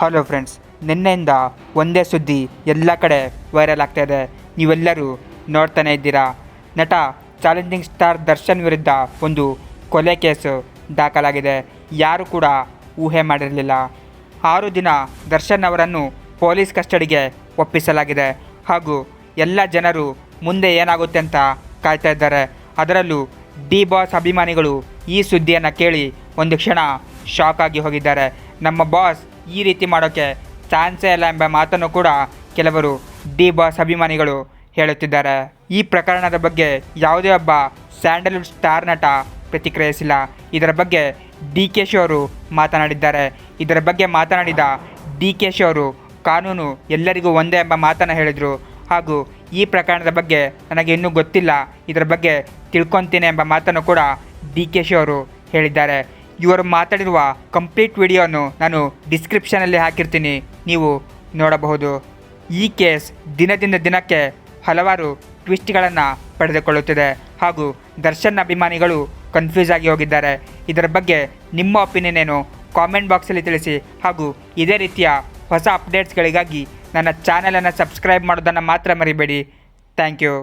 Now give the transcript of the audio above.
Hello friends, ನಿನ್ನೆಯಿಂದ ಒಂದೇ ಸುದ್ದಿ ಎಲ್ಲ ಕಡೆ ವೈರಲ್ ಆಗ್ತಾ ಇದೆ. ನೀವೆಲ್ಲರೂ ನೋಡ್ತಾನೆ ಇದ್ದೀರಾ. ನಟ ಚಾಲೆಂಜಿಂಗ್ ಸ್ಟಾರ್ ದರ್ಶನ್ ವಿರುದ್ಧ ಒಂದು ಕೊಲೆ ಕೇಸು ದಾಖಲಾಗಿದೆ. ಯಾರು ಕೂಡ ಊಹೆ ಮಾಡಿರಲಿಲ್ಲ. 6 ದಿನ ದರ್ಶನ್ ಅವರನ್ನು ಪೊಲೀಸ್ ಕಸ್ಟಡಿಗೆ ಒಪ್ಪಿಸಲಾಗಿದೆ. ಹಾಗೂ ಎಲ್ಲ ಜನರು ಮುಂದೆ ಏನಾಗುತ್ತೆ ಅಂತ ಕಾಯ್ತಾ ಇದ್ದಾರೆ. ಅದರಲ್ಲೂ ಡಿ ಬಾಸ್ ಅಭಿಮಾನಿಗಳು ಈ ಸುದ್ದಿಯನ್ನು ಕೇಳಿ ಒಂದು ಕ್ಷಣ ಶಾಕ್ ಆಗಿ ಹೋಗಿದ್ದಾರೆ. ನಮ್ಮ ಬಾಸ್ ಈ ರೀತಿ ಮಾಡೋಕ್ಕೆ ಚಾನ್ಸೇ ಇಲ್ಲ ಎಂಬ ಮಾತನ್ನು ಕೂಡ ಕೆಲವರು ಡಿ ಬಾಸ್ ಅಭಿಮಾನಿಗಳು ಹೇಳುತ್ತಿದ್ದಾರೆ. ಈ ಪ್ರಕರಣದ ಬಗ್ಗೆ ಯಾವುದೇ ಒಬ್ಬ ಸ್ಯಾಂಡಲ್ವುಡ್ ಸ್ಟಾರ್ ನಟ ಪ್ರತಿಕ್ರಿಯಿಸಿಲ್ಲ. ಇದರ ಬಗ್ಗೆ ಡಿ ಕೆ ಶಿ ಅವರು ಮಾತನಾಡಿದ್ದಾರೆ. ಇದರ ಬಗ್ಗೆ ಮಾತನಾಡಿದ ಡಿ ಕೆ ಶಿ ಅವರು ಕಾನೂನು ಎಲ್ಲರಿಗೂ ಒಂದೇ ಎಂಬ ಮಾತನ್ನು ಹೇಳಿದರು. ಹಾಗೂ ಈ ಪ್ರಕರಣದ ಬಗ್ಗೆ ನನಗೆ ಇನ್ನೂ ಗೊತ್ತಿಲ್ಲ, ಇದರ ಬಗ್ಗೆ ತಿಳ್ಕೊತೀನಿ ಎಂಬ ಮಾತನ್ನು ಕೂಡ ಡಿ ಕೆ ಶಿ ಅವರು ಹೇಳಿದ್ದಾರೆ. ಇವರು ಮಾತಾಡಿರುವ ಕಂಪ್ಲೀಟ್ ವಿಡಿಯೋನು ನಾನು ಡಿಸ್ಕ್ರಿಪ್ಷನಲ್ಲಿ ಹಾಕಿರ್ತೀನಿ, ನೀವು ನೋಡಬಹುದು. ಈ ಕೇಸ್ ದಿನದಿಂದ ದಿನಕ್ಕೆ ಹಲವಾರು ಟ್ವಿಸ್ಟ್ಗಳನ್ನು ಪಡೆದುಕೊಳ್ಳುತ್ತಿದೆ. ಹಾಗೂ ದರ್ಶನ್ ಅಭಿಮಾನಿಗಳು ಕನ್ಫ್ಯೂಸ್ ಆಗಿ ಹೋಗಿದ್ದಾರೆ. ಇದರ ಬಗ್ಗೆ ನಿಮ್ಮ ಒಪಿನಿಯನ್ ಏನು ಕಾಮೆಂಟ್ ಬಾಕ್ಸಲ್ಲಿ ತಿಳಿಸಿ. ಹಾಗೂ ಇದೇ ರೀತಿಯ ಹೊಸ ಅಪ್ಡೇಟ್ಸ್ಗಳಿಗಾಗಿ ನನ್ನ ಚಾನಲನ್ನು ಸಬ್ಸ್ಕ್ರೈಬ್ ಮಾಡೋದನ್ನು ಮಾತ್ರ ಮರಿಬೇಡಿ. Thank you.